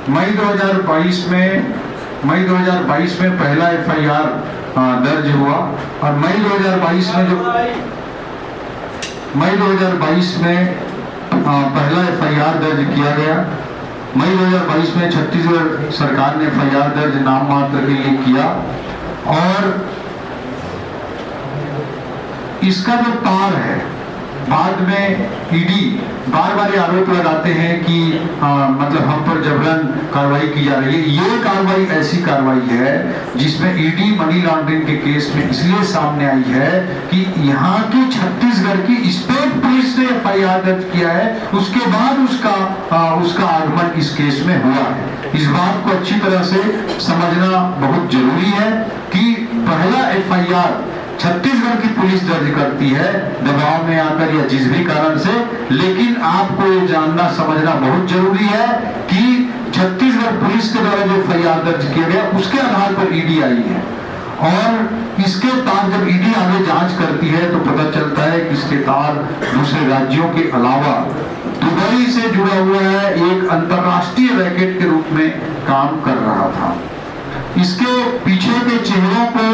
मई 2022 में पहला एफआईआर दर्ज हुआ और मई 2022 में पहला एफआईआर दर्ज किया गया। मई 2022 में छत्तीसगढ़ सरकार ने एफआईआर दर्ज नाम मात्र के लिए किया और इसका जो तार है, बाद में ईडी बार बार आरोप लगाते हैं कि मतलब हम पर जबरन कार्रवाई की जा रही है। ये कार्रवाई ऐसी कार्रवाई है जिसमें ईडी मनी लॉन्ड्रिंग के केस में इसलिए सामने आई है कि यहाँ की छत्तीसगढ़ की स्टेट पुलिस ने एफआईआर दर्ज किया है, उसके बाद उसका आगमन इस केस में हुआ है। इस बात को अच्छी तरह से समझना बहुत जरूरी है कि पहला एफआईआर छत्तीसगढ़ की पुलिस दर्ज करती है दबाव में आकर या जिस भी कारण से, लेकिन आपको ये जानना समझना बहुत जरूरी है कि छत्तीसगढ़ पुलिस के द्वारा जो एफआईआर दर्ज किया गया उसके आधार पर ईडी आई है और इसके तार जब ईडी आगे जांच करती है तो पता चलता है कि इसके तार दूसरे राज्यों के अलावा दुबई से जुड़ा हुआ है, एक अंतरराष्ट्रीय रैकेट के रूप में काम कर रहा था। इसके पीछे के चेहरों को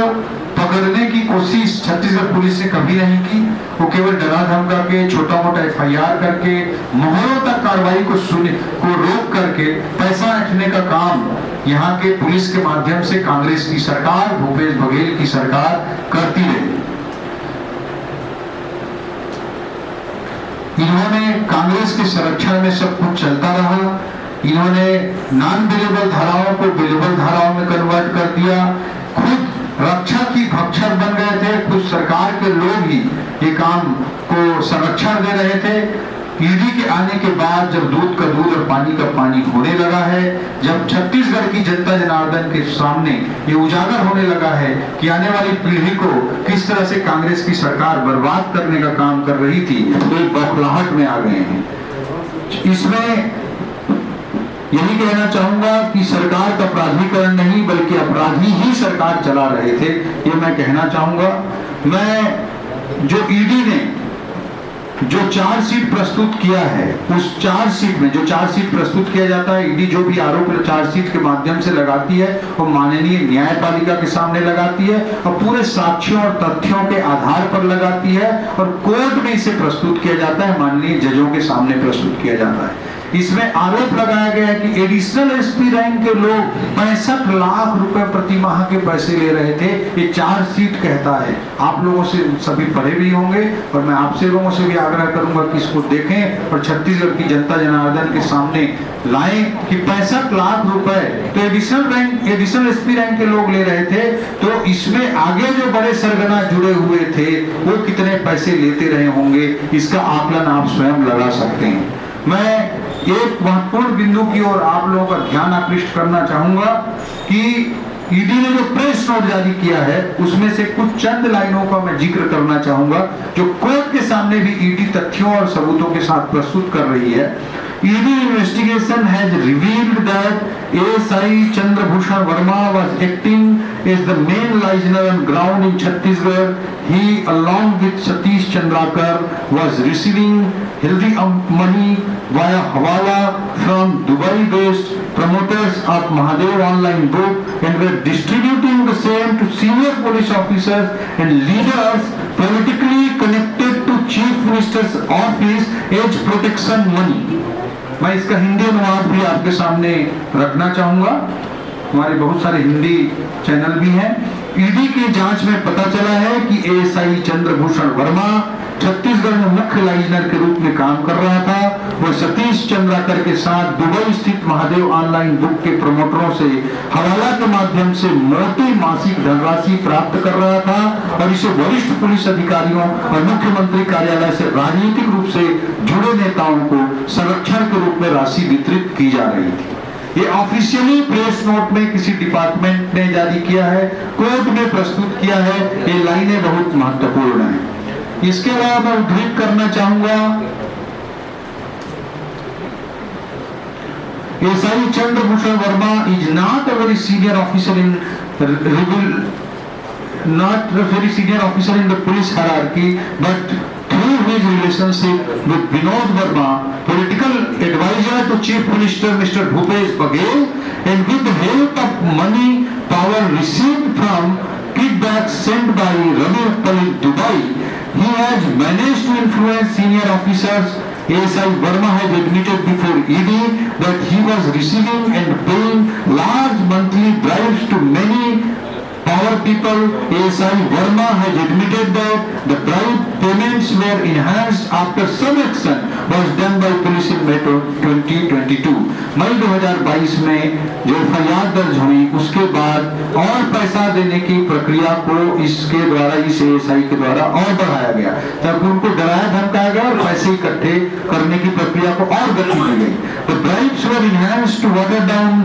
पकड़ने की कोशिश छत्तीसगढ़ पुलिस ने कभी नहीं की। वो केवल डरा धमका के, छोटा मोटा एफआईआर करके, मोहरों तक कार्रवाई को रोक करके पैसा ऐंठने का काम यहाँ के पुलिस के माध्यम से कांग्रेस की सरकार, भूपेश बघेल की सरकार करती रही। इन्होंने कांग्रेस के संरक्षण में सब कुछ चलता रहा। इन्होंने नॉन बिलेबल धाराओं को बिलेबल धाराओं में कन्वर्ट कर दिया। खुद रक्षा की भक्षक बन गए थे, कुछ सरकार के लोग ही ये काम को संरक्षण दे रहे थे। ईडी के आने के बाद जब दूध का दूध और पानी का पानी होने लगा है, जब छत्तीसगढ़ की जनता जनार्दन के सामने ये उजागर होने लगा है कि आने वाली पीढ़ी को किस तरह से कांग्रेस की सरकार बर्बाद करने का काम कर रही थी, तो एक बौखलाहट में आ गए हैं। इसमें यही कहना चाहूंगा कि सरकार का प्राधिकरण नहीं बल्कि अपराधी ही सरकार चला रहे थे, ये मैं कहना चाहूंगा। जो ईडी ने जो चार्जशीट प्रस्तुत किया है, उस चार्जशीट में जो चार्जशीट प्रस्तुत किया जाता है, ईडी जो भी आरोप चार्जशीट के माध्यम से लगाती है वो माननीय न्यायपालिका के सामने लगाती है और पूरे साक्ष्यों और तथ्यों के आधार पर लगाती है और कोर्ट में इसे प्रस्तुत किया जाता है, माननीय जजों के सामने प्रस्तुत किया जाता है। इसमें आरोप लगाया गया है कि एडिशनल एसपी रैंक के लोग 65 लाख रुपए प्रति माह के पैसे ले रहे थे। ये चार्जशीट कहता है, आप लोगों से सभी पढ़े भी होंगे और मैं आपसे लोगों से भी आग्रह करूंगा कि इसको देखें और छत्तीसगढ़ की जनता जनार्दन के सामने लाएं कि 65 लाख रुपए तो एडिशनल एसपी रैंक के लोग ले रहे थे, तो इसमें आगे जो बड़े सरगना जुड़े हुए थे वो कितने पैसे लेते रहे होंगे, इसका आकलन आप स्वयं लगा सकते हैं। मैं एक महत्वपूर्ण बिंदु की ओर आप लोगों का ध्यान आकृष्ट करना चाहूंगा कि ईडी ने जो प्रेस नोट जारी किया है उसमें से कुछ चंद लाइनों का मैं जिक्र करना चाहूंगा जो कोर्ट के सामने भी ईडी तथ्यों और सबूतों के साथ प्रस्तुत कर रही है। ED investigation has revealed that ASI Chandrabhushan Verma was acting as the main liaison on ground in Chhattisgarh. He, along with Satish Chandrakar, was receiving healthy money via Hawala from Dubai-based promoters of Mahadev Online Book and were distributing the same to senior police officers and leaders politically connected to Chief Minister's office as protection money. मैं इसका हिंदी अनुवाद भी आपके सामने रखना चाहूंगा, हमारे बहुत सारे हिंदी चैनल भी हैं। ईडी की जांच में पता चला है कि एएसआई चंद्रभूषण वर्मा छत्तीसगढ़ में मुख्य लाइजनर के रूप में काम कर रहा था। वह सतीश चंद्राकर के साथ दुबई स्थित महादेव ऑनलाइन बुक के प्रमोटरों से हवाला के माध्यम से मोटी मासिक धनराशि प्राप्त कर रहा था और इसे वरिष्ठ पुलिस अधिकारियों और मुख्यमंत्री कार्यालय से राजनीतिक रूप से जुड़े नेताओं को संरक्षण के रूप में राशि वितरित की जा रही थी। ये ऑफिशियली प्रेस नोट में किसी डिपार्टमेंट ने जारी किया है, कोर्ट में प्रस्तुत किया है। ये लाइनें बहुत महत्वपूर्ण हैं। इसके अलावा मैं उद्धृत करना चाहूंगा ASI Chandrabhushan Verma is not a very senior officer in not a very senior officer in the police hierarchy, but through his relationship with Vinod Verma, political advisor to Chief Minister Mr. Bhupesh Baghel, and with the help of money power received from kickbacks sent by Ravi Uppal in Dubai, he has managed to influence senior officers. ASI Verma has admitted before ED that he was receiving and paying large monthly bribes to many power people. ASI Verma has admitted that the bribe payments were enhanced after some action was done by police in May 2022. मई 2022 में जो FIR दर्ज हुई उसके बाद और पैसा देने की प्रक्रिया को इसके द्वारा इस एएसआई के द्वारा और बढ़ाया गया, ताकि उनको डराया धमकाया गया और पैसे इकट्ठे करने की प्रक्रिया को और गति दी गई। The bribes were enhanced to water down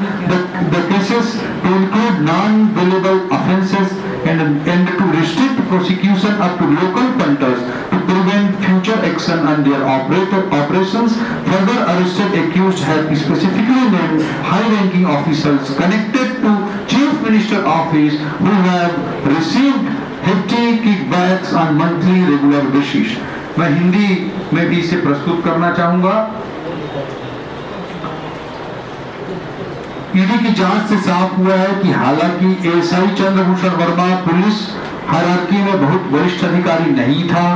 the cases to include non-billable offences and to restrict prosecution up to local punters to prevent future action on their operations. Further arrested accused have specifically named high-ranking officials connected to Chief Minister Office who have received hefty kickbacks on monthly regular basis. मैं हिंदी में भी इसे प्रस्तुत करना चाहूंगा। ED की जांच से साफ हुआ है कि हालांकि ASI Chandrabhushan Verma police hierarchy में बहुत वरिष्ठ अधिकारी नहीं था,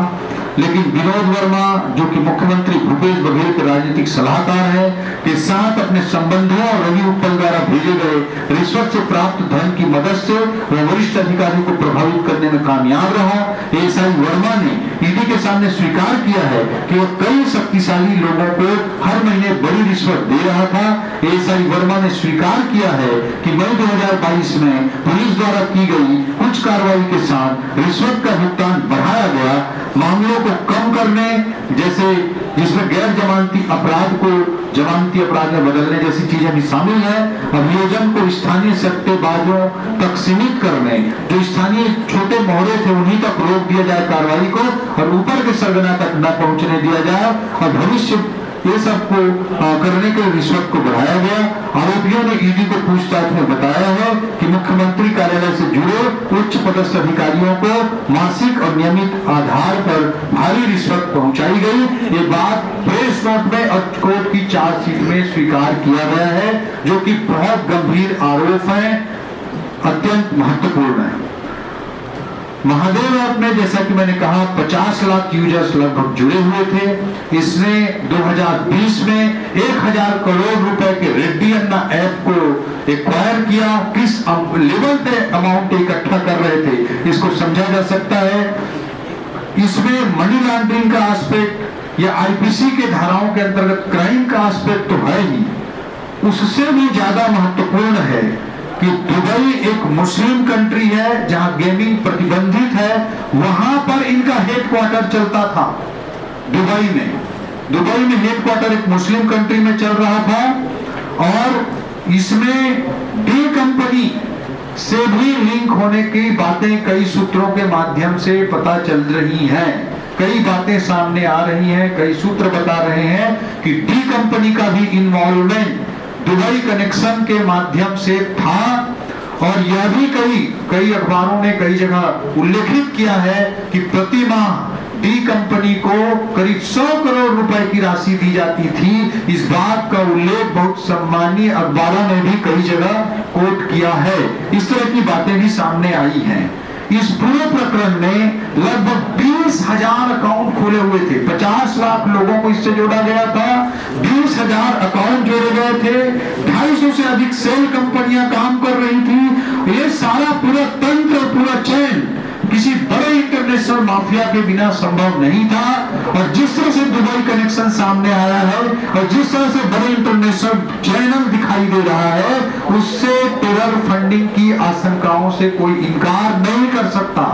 लेकिन विनोद वर्मा जो कि मुख्यमंत्री भूपेश बघेल के राजनीतिक सलाहकार है, के साथ अपने संबंधों और रवि उत्पल द्वारा भेजे गए रिश्वत से प्राप्त धन की मदद से वह वरिष्ठ अधिकारी को प्रभावित करने में कामयाब रहा। एएसआई वर्मा ने ईडी के सामने स्वीकार किया है कि वह कई शक्तिशाली लोगों को हर महीने बड़ी रिश्वत दे रहा था। एएसआई वर्मा ने स्वीकार किया है कि मई 2022 में पुलिस द्वारा की गई कुछ कार्रवाई के साथ रिश्वत का भुगतान बढ़ाया गया। मामलों को कम करने जैसे जिसमें गैर जमानती अपराध को जमानती अपराध में बदलने जैसी चीजें भी शामिल है। अभियोजन को स्थानीय सट्टेबाजों तक सीमित करने, जो स्थानीय छोटे मोहरे थे उन्हीं तक रोक दिया जाए कार्रवाई को और ऊपर के सरगना तक न पहुंचने दिया जाए और भविष्य ये सब को करने के रिश्वत को बढ़ाया गया। आरोपियों ने ईडी को पूछताछ में बताया है कि मुख्यमंत्री कार्यालय से जुड़े उच्च पदस्थ अधिकारियों को मासिक और नियमित आधार पर भारी रिश्वत पहुंचाई गई। ये बात प्रेस नोट में और कोर्ट की चार्जशीट में स्वीकार किया गया है, जो कि बहुत गंभीर आरोप है, अत्यंत महत्वपूर्ण है। महादेव ऐप में जैसा कि मैंने कहा 50 लाख यूजर्स लगभग जुड़े हुए थे। इसने 2020 में 1000 करोड़ रुपए के रेड्डी अन्ना ऐप को एक्वायर किया। किस लेवल पे अमाउंट इकट्ठा कर रहे थे इसको समझा जा सकता है। इसमें मनी लॉन्ड्रिंग का एस्पेक्ट या आईपीसी के धाराओं के अंतर्गत क्राइम का एस्पेक्ट तो है ही, उससे भी ज्यादा महत्वपूर्ण है कि दुबई एक मुस्लिम कंट्री है जहां गेमिंग प्रतिबंधित है, वहां पर इनका हेडक्वार्टर चलता था। दुबई में हेडक्वार्टर एक मुस्लिम कंट्री में चल रहा था और इसमें डी कंपनी से भी लिंक होने की बातें कई सूत्रों के माध्यम से पता चल रही हैं। कई बातें सामने आ रही हैं, कई सूत्र बता रहे हैं कि डी कंपनी का भी इन्वॉल्वमेंट दुबई कनेक्शन के माध्यम से था और यह भी कई अखबारों ने कई जगह उल्लेखित किया है कि प्रति माह डी कंपनी को करीब 100 करोड़ रुपए की राशि दी जाती थी। इस बात का उल्लेख बहुत सम्मानीय अखबारों ने भी कई जगह कोट किया है। इस तरह की बातें भी सामने आई हैं। इस पूरे प्रकरण में लगभग 20,000 अकाउंट खोले हुए थे। 50 लाख लोगों को इससे जोड़ा गया था, 20,000 अकाउंट जोड़े गए थे, 250 से अधिक सेल कंपनियां काम कर रही थी। ये सारा पूरा तंत्र, पूरा चैन किसी बड़े इंटरनेशनल माफिया के बिना संभव नहीं था। और जिस तरह से दुबई कनेक्शन सामने आया है और जिस तरह से बड़े इंटरनेशनल चैनल दिखाई दे रहा है, उससे टेरर फंडिंग की आशंकाओं से कोई इनकार नहीं कर सकता।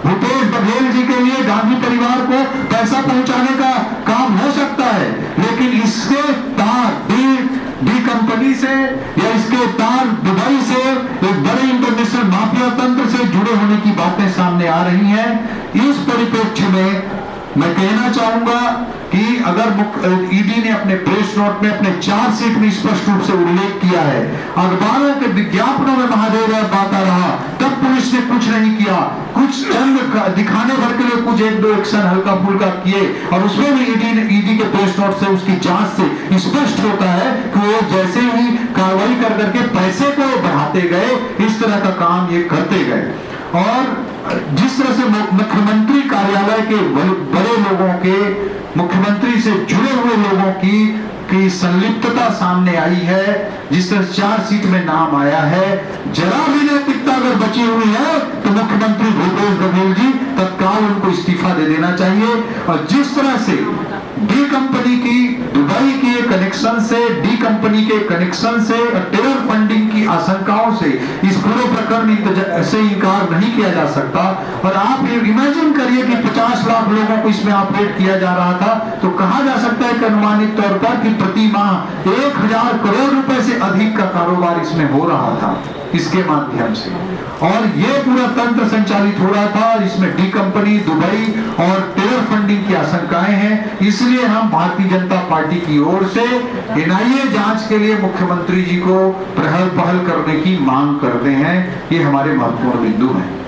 भूपेश बघेल जी के लिए गांधी परिवार को पैसा पहुंचाने का काम हो सकता है, लेकिन इसके तार डी कंपनी से या इसके तार दुबई से एक बड़े इंटरनेशनल माफिया तंत्र से जुड़े होने की बातें सामने आ रही हैं। इस परिप्रेक्ष्य में मैं कहना चाहूंगा कि अगर ईडी ने अपने प्रेस नोट में अपने चार्जशीट में स्पष्ट रूप से उल्लेख किया है, अखबारों के विज्ञापनों में महादेव बाता रहा, तब पुलिस ने कुछ नहीं किया, कुछ चंद दिखाने भर के लिए कुछ एक दो एक्शन हल्का फुल्का किए, और उसमें भी ईडी के प्रेस नोट से उसकी जांच से स्पष्ट होता है कि वो जैसे ही कार्रवाई कर करके पैसे को बढ़ाते गए, इस तरह का काम ये करते गए। और जिस तरह से मुख्यमंत्री कार्यालय के बड़े लोगों के, मुख्यमंत्री से जुड़े हुए लोगों की संलिप्तता सामने आई है, जिस तरह चार्जशीट में नाम आया है, जरा भी नैतिकता अगर बची हुई है तो मुख्यमंत्री भूपेश बघेल जी तत्काल उनको इस्तीफा दे देना चाहिए। और जिस तरह से डी कंपनी की दुबई के कनेक्शन से, डी कंपनी के कनेक्शन से, टेरर फंडिंग की आशंकाओं से इस पूरे प्रकरण से इनकार नहीं किया जा सकता। और आप ये इमेजिन करिए कि 50 लाख लोगों को इसमें ऑपरेट किया जा रहा था, तो कहा जा सकता है कि अनुमानित तौर पर कि प्रति माह 1000 करोड़ रुपए से अधिक का कारोबार इसमें हो रहा था इसके माध्यम से। और ये पूरा तंत्र संचालित हो रहा था, इसमें डी कंपनी, दुबई और टेरर फंडिंग की आशंकाएं हैं। इसलिए हम भारतीय जनता पार्टी की ओर से एनआईए जांच के लिए मुख्यमंत्री जी को पहल करने की मांग करते हैं। ये हमारे महत्वपूर्ण बिंदु हैं।